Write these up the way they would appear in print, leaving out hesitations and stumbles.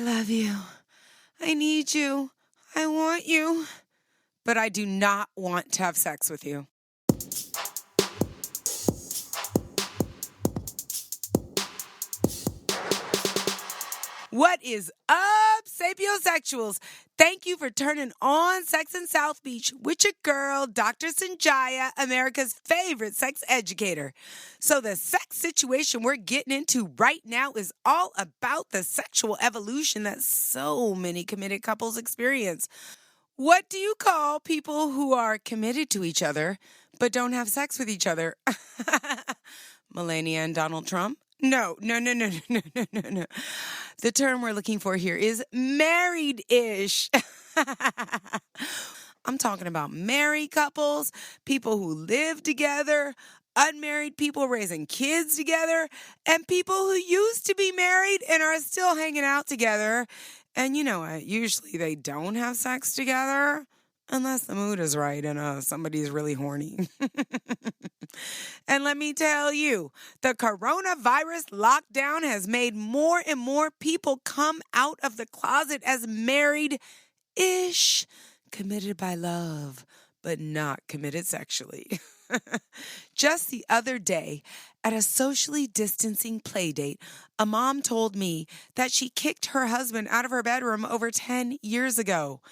love you. I need you. I want you. But I do not want to have sex with you. What is up, sapiosexuals? Thank you for turning on Sex in South Beach with your girl, Dr. Sanjaya, America's favorite sex educator. So the sex situation we're getting into right now is all about the sexual evolution that so many committed couples experience. What do you call people who are committed to each other but don't have sex with each other? Melania and Donald Trump? No. The term we're looking for here is married-ish. I'm talking about married couples, people who live together, unmarried people raising kids together, and people who used to be married and are still hanging out together. And you know what? Usually they don't have sex together unless the mood is right and somebody's really horny. And let me tell you, the coronavirus lockdown has made more and more people come out of the closet as married-ish, committed by love, but not committed sexually. Just the other day, at a socially distancing play date, a mom told me that she kicked her husband out of her bedroom over 10 years ago.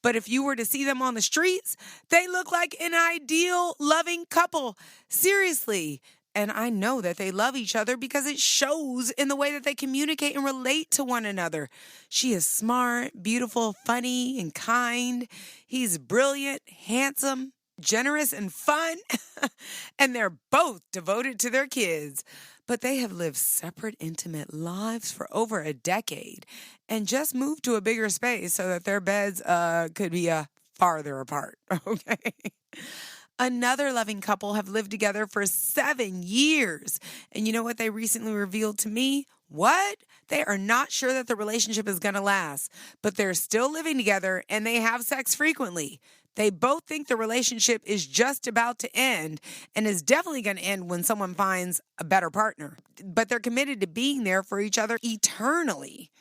But if you were to see them on the streets, they look like an ideal, loving couple. Seriously. And I know that they love each other because it shows in the way that they communicate and relate to one another. She is smart, beautiful, funny, and kind. He's brilliant, handsome, generous, and fun. And they're both devoted to their kids. But they have lived separate, intimate lives for over a decade and just moved to a bigger space so that their beds could be farther apart, okay? Another loving couple have lived together for 7 years. And you know what they recently revealed to me? What? They are not sure that the relationship is going to last, but they're still living together and they have sex frequently. They both think the relationship is just about to end and is definitely going to end when someone finds a better partner. But they're committed to being there for each other eternally.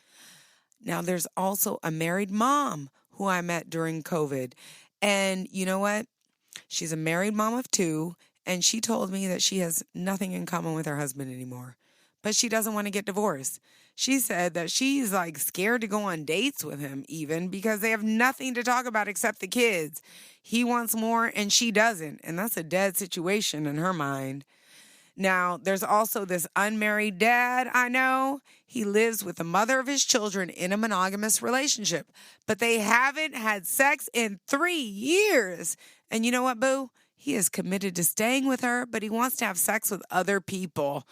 Now, there's also a married mom who I met during COVID. And you know what? She's a married mom of 2, and she told me that she has nothing in common with her husband anymore. But she doesn't want to get divorced. She said that she's scared to go on dates with him even because they have nothing to talk about except the kids. He wants more and she doesn't. And that's a dead situation in her mind. Now, there's also this unmarried dad I know. He lives with the mother of his children in a monogamous relationship. But they haven't had sex in 3 years. And you know what, boo? He is committed to staying with her, but he wants to have sex with other people.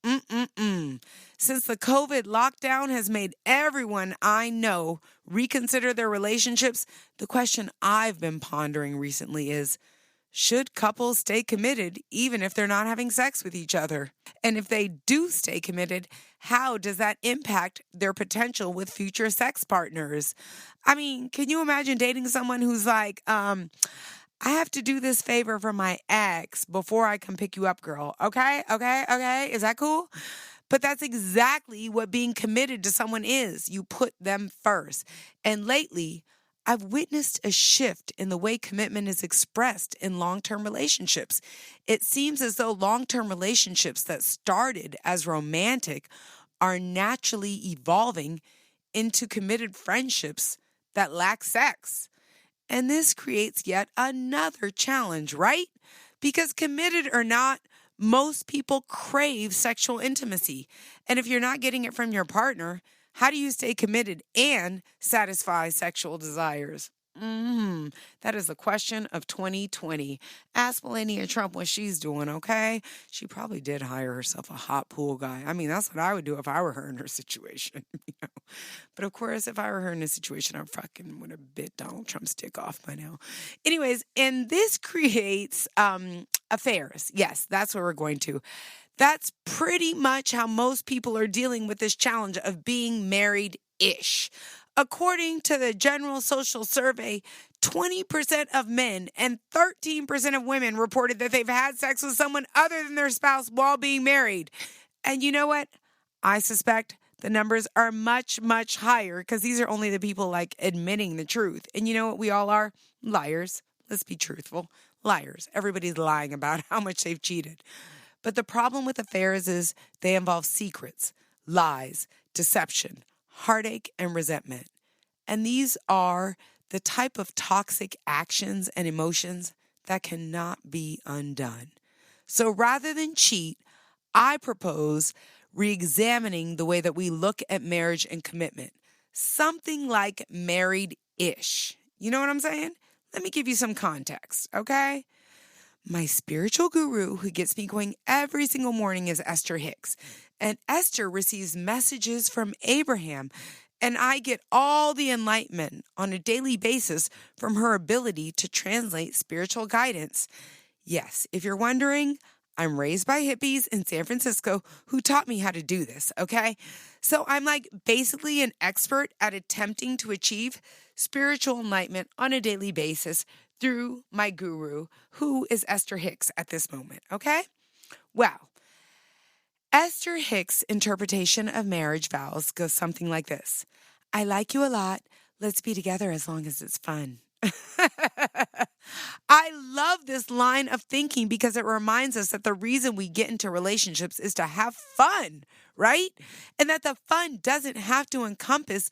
Since the COVID lockdown has made everyone I know reconsider their relationships, the question I've been pondering recently is, should couples stay committed even if they're not having sex with each other? And if they do stay committed, how does that impact their potential with future sex partners? I mean, can you imagine dating someone who's I have to do this favor for my ex before I come pick you up, girl. Okay? Is that cool? But that's exactly what being committed to someone is. You put them first. And lately, I've witnessed a shift in the way commitment is expressed in long-term relationships. It seems as though long-term relationships that started as romantic are naturally evolving into committed friendships that lack sex. And this creates yet another challenge, right? Because committed or not, most people crave sexual intimacy. And if you're not getting it from your partner, how do you stay committed and satisfy sexual desires? That is the question of 2020. Ask Melania Trump what she's doing, okay? She probably did hire herself a hot pool guy. I mean, that's what I would do if I were her in her situation, But of course, if I were her in this situation, I fucking would have bit Donald Trump's dick off by now. Anyways, and this creates affairs. Yes, that's where we're going to. That's pretty much how most people are dealing with this challenge of being married-ish. According to the General Social Survey, 20% of men and 13% of women reported that they've had sex with someone other than their spouse while being married. And you know what? I suspect the numbers are much, much higher because these are only the people like admitting the truth. And you know what we all are? Liars. Let's be truthful. Liars. Everybody's lying about how much they've cheated. But the problem with affairs is they involve secrets, lies, deception, heartache, and resentment. And these are the type of toxic actions and emotions that cannot be undone. So rather than cheat, I propose re-examining the way that we look at marriage and commitment. Something like married-ish. You know what I'm saying? Let me give you some context, okay? My spiritual guru who gets me going every single morning is Esther Hicks. And Esther receives messages from Abraham. And I get all the enlightenment on a daily basis from her ability to translate spiritual guidance. Yes, if you're wondering, I'm raised by hippies in San Francisco who taught me how to do this, okay? So I'm like basically an expert at attempting to achieve spiritual enlightenment on a daily basis through my guru, who is Esther Hicks at this moment, okay? Well, Esther Hicks' interpretation of marriage vows goes something like this. I like you a lot. Let's be together as long as it's fun. I love this line of thinking because it reminds us that the reason we get into relationships is to have fun, right? And that the fun doesn't have to encompass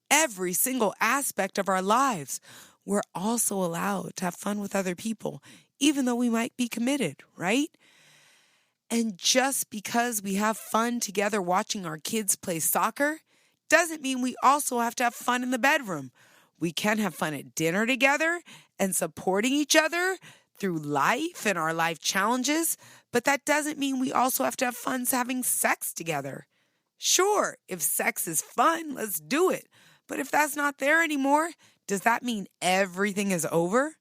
every single aspect of our lives. We're also allowed to have fun with other people, even though we might be committed, right? And just because we have fun together watching our kids play soccer doesn't mean we also have to have fun in the bedroom. We can have fun at dinner together and supporting each other through life and our life challenges, but that doesn't mean we also have to have fun having sex together. Sure, if sex is fun, let's do it. But if that's not there anymore, does that mean everything is over?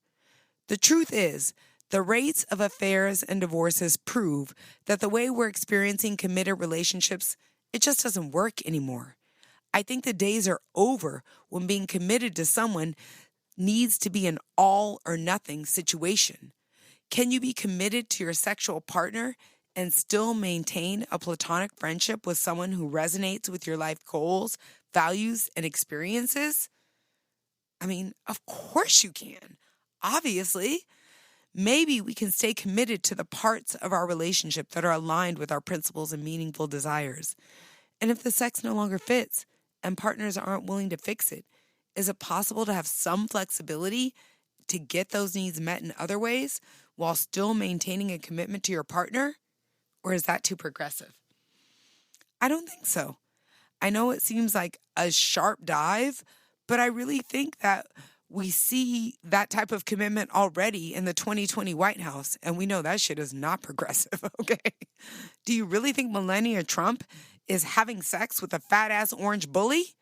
The truth is, the rates of affairs and divorces prove that the way we're experiencing committed relationships, it just doesn't work anymore. I think the days are over when being committed to someone needs to be an all or nothing situation. Can you be committed to your sexual partner and still maintain a platonic friendship with someone who resonates with your life goals, values, and experiences? I mean, of course you can. Obviously. Maybe we can stay committed to the parts of our relationship that are aligned with our principles and meaningful desires. And if the sex no longer fits and partners aren't willing to fix it, is it possible to have some flexibility to get those needs met in other ways while still maintaining a commitment to your partner? Or is that too progressive? I don't think so. I know it seems like a sharp dive, but I really think that we see that type of commitment already in the 2020 White House, and we know that shit is not progressive, okay? Do you really think Melania Trump is having sex with a fat-ass orange bully?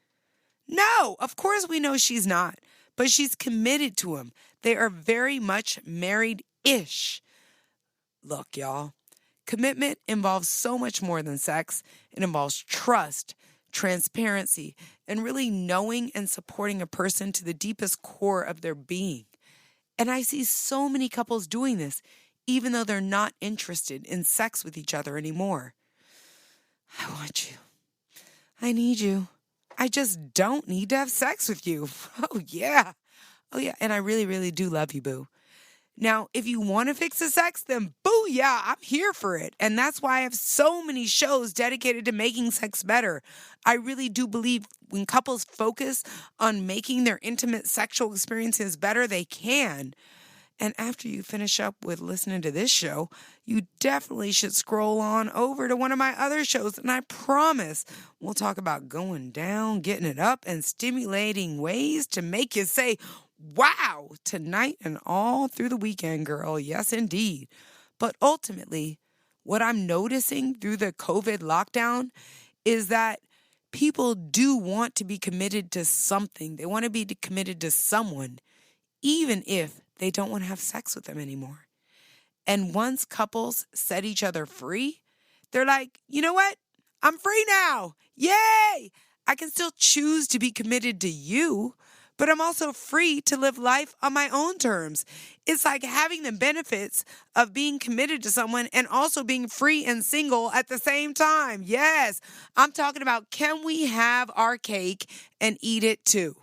No, of course we know she's not, but she's committed to him. They are very much married-ish. Look, y'all, commitment involves so much more than sex. It involves trust, transparency, and really knowing and supporting a person to the deepest core of their being. And I see so many couples doing this, even though they're not interested in sex with each other anymore. I want you. I need you. I just don't need to have sex with you. Oh, yeah. Oh, yeah. And I really, really do love you, boo. Now, if you want to fix the sex, then booyah, I'm here for it. And that's why I have so many shows dedicated to making sex better. I really do believe when couples focus on making their intimate sexual experiences better, they can. And after you finish up with listening to this show, you definitely should scroll on over to one of my other shows. And I promise we'll talk about going down, getting it up, and stimulating ways to make you say, wow, tonight and all through the weekend, girl. Yes, indeed. But ultimately, what I'm noticing through the COVID lockdown is that people do want to be committed to something. They want to be committed to someone, even if they don't want to have sex with them anymore. And once couples set each other free, they're like, you know what? I'm free now. Yay! I can still choose to be committed to you, but I'm also free to live life on my own terms. It's like having the benefits of being committed to someone and also being free and single at the same time. Yes, I'm talking about, can we have our cake and eat it too?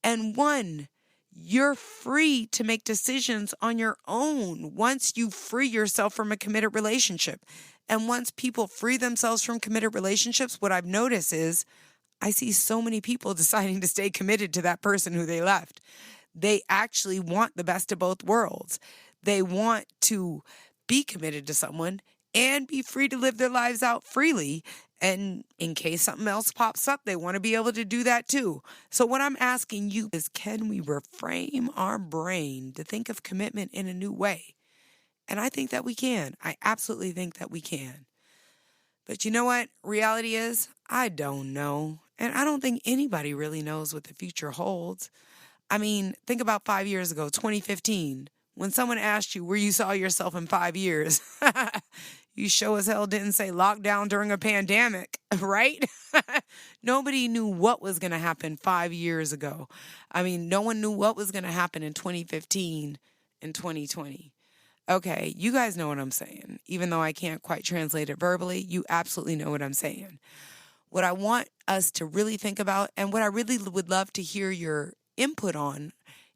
And one, you're free to make decisions on your own once you free yourself from a committed relationship. And once people free themselves from committed relationships, what I've noticed is I see so many people deciding to stay committed to that person who they left. They actually want the best of both worlds. They want to be committed to someone and be free to live their lives out freely. And in case something else pops up, they want to be able to do that too. So what I'm asking you is, can we reframe our brain to think of commitment in a new way? And I think that we can. I absolutely think that we can. But you know what reality is? I don't know. And I don't think anybody really knows what the future holds. I mean, think about 5 years ago, 2015, when someone asked you where you saw yourself in 5 years. You sure as hell didn't say lockdown during a pandemic, right? Nobody knew what was going to happen 5 years ago. I mean, no one knew what was going to happen in 2015 and 2020. Okay, you guys know what I'm saying. Even though I can't quite translate it verbally, you absolutely know what I'm saying. What I want us to really think about, and what I really would love to hear your input on,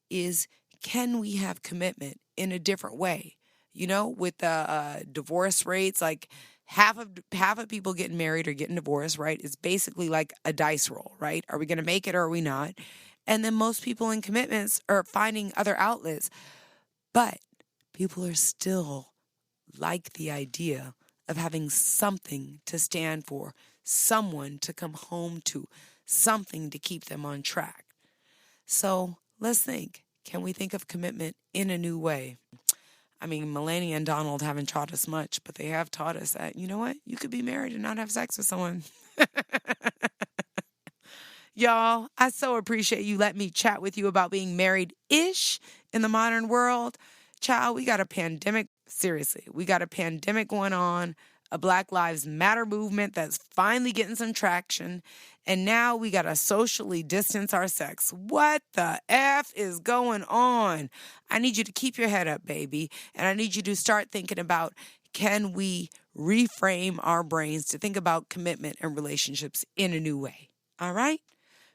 is, can we have commitment in a different way? You know, with the divorce rates, like half of people getting married or getting divorced, right? It's basically like a dice roll, right? Are we going to make it or are we not? And then most people in commitments are finding other outlets. But people are still like the idea of having something to stand for, someone to come home to, something to keep them on track. So let's think. Can we think of commitment in a new way? I mean, Melania and Donald haven't taught us much, but they have taught us that, you know what? You could be married and not have sex with someone. Y'all, I so appreciate you letting me chat with you about being married-ish in the modern world. Child, we got a pandemic. Seriously, we got a pandemic going on, a Black Lives Matter movement that's finally getting some traction, and now we got to socially distance our sex. What the F is going on? I need you to keep your head up, baby, and I need you to start thinking about, can we reframe our brains to think about commitment and relationships in a new way? All right?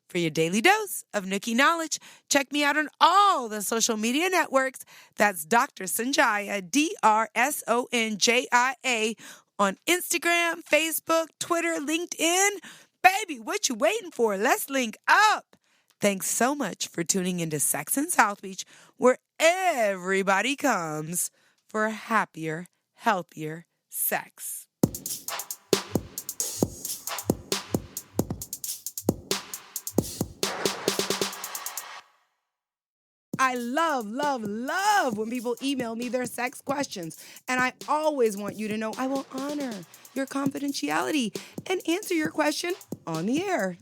For your daily dose of Nookie knowledge, check me out on all the social media networks. That's Dr. Sonjia, DrSonjia, on Instagram, Facebook, Twitter, LinkedIn. Baby, what you waiting for? Let's link up. Thanks so much for tuning into Sex in South Beach, where everybody comes for happier, healthier sex. I love, love, love when people email me their sex questions. And I always want you to know I will honor your confidentiality and answer your question on the air.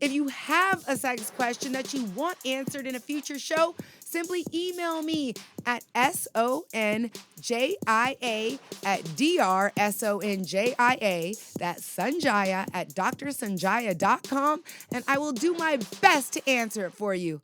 If you have a sex question that you want answered in a future show, simply email me at sonjia@drsonjia. That's Sonjia at drsonjia.com. And I will do my best to answer it for you.